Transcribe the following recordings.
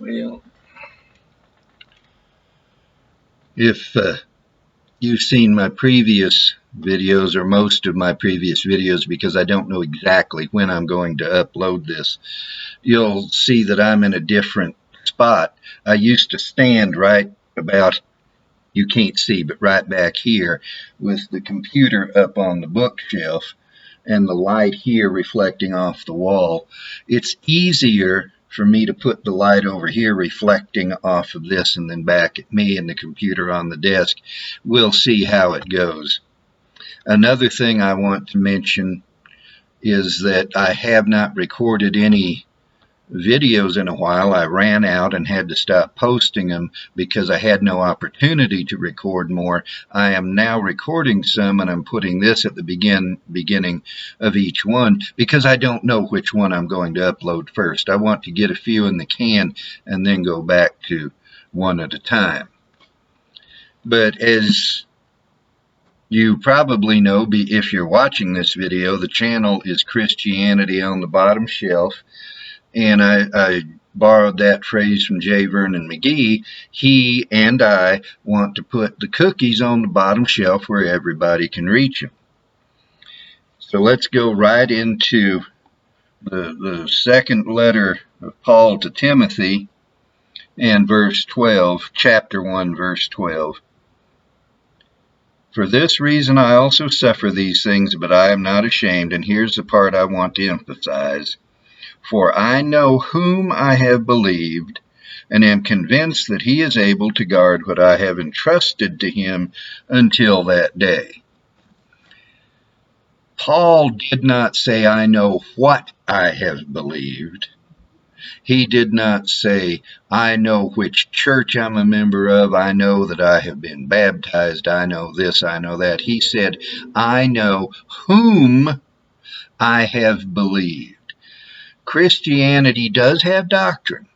Well, if you've seen my previous videos, or most of my previous videos, because I don't know exactly when I'm going to upload this, you'll see that I'm in a different spot. I used to stand right about, you can't see, but right back here with the computer up on the bookshelf and the light here reflecting off the wall. It's easier for me to put the light over here reflecting off of this and then back at me and the computer on the desk. We'll see how it goes. Another thing I want to mention is that I have not recorded any videos in a while. I ran out and had to stop posting them because I had no opportunity to record more. I am now recording some, and I'm putting this at the beginning of each one because I don't know which one I'm going to upload first. I want to get a few in the can and then go back to one at a time. But as you probably know, if you're watching this video, the channel is Christianity on the Bottom Shelf. And I borrowed that phrase from J. Vernon McGee. He and I want to put the cookies on the bottom shelf where everybody can reach them. So let's go right into the second letter of Paul to Timothy and verse 12, chapter 1, verse 12. For this reason I also suffer these things, but I am not ashamed. And here's the part I want to emphasize. For I know whom I have believed, and am convinced that he is able to guard what I have entrusted to him until that day. Paul did not say, I know what I have believed. He did not say, I know which church I'm a member of. I know that I have been baptized. I know this, I know that. He said, I know whom I have believed. Christianity does have doctrine.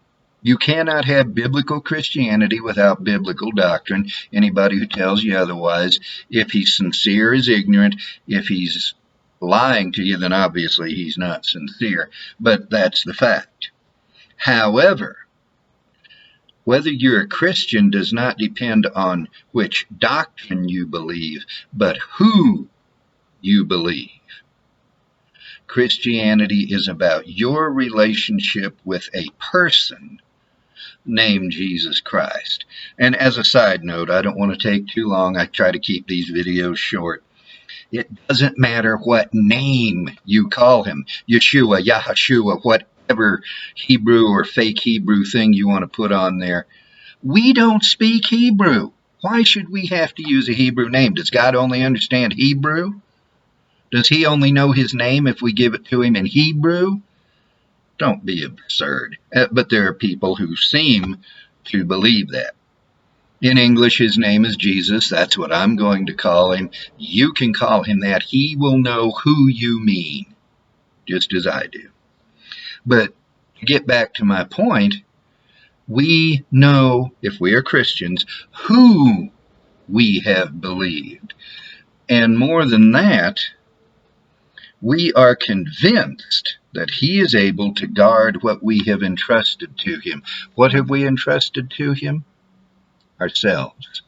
You cannot have biblical Christianity without biblical doctrine. Anybody who tells you otherwise, if he's sincere, is ignorant. If he's lying to you, then obviously he's not sincere. But that's the fact. However, whether you're a Christian does not depend on which doctrine you believe, but who you believe. Christianity is about your relationship with a person named Jesus Christ. And as a side note, I don't want to take too long. I try to keep these videos short. It doesn't matter what name you call him, Yeshua, Yahshua, whatever Hebrew or fake Hebrew thing you want to put on there. We don't speak Hebrew. Why should we have to use a Hebrew name? Does God only understand Hebrew? Does he only know his name if we give it to him in Hebrew? Don't be absurd. But there are people who seem to believe that. In English, his name is Jesus. That's what I'm going to call him. You can call him that. He will know who you mean, just as I do. But to get back to my point, we know, if we are Christians, who we have believed. And more than that, we are convinced that he is able to guard what we have entrusted to him. What have we entrusted to him? Ourselves.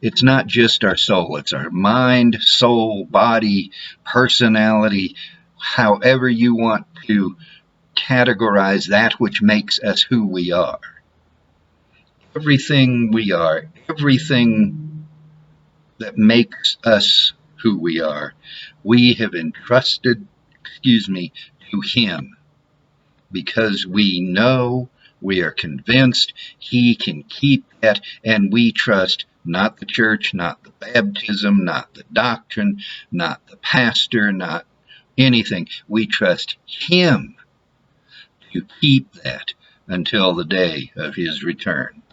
It's not just our soul. It's our mind, soul, body, personality, however you want to categorize that which makes us who we are. Everything we are, everything that makes us who we are, we have entrusted, to him, because we know, we are convinced he can keep that, and we trust not the church, not the baptism, not the doctrine, not the pastor, not anything. We trust him to keep that until the day of his return.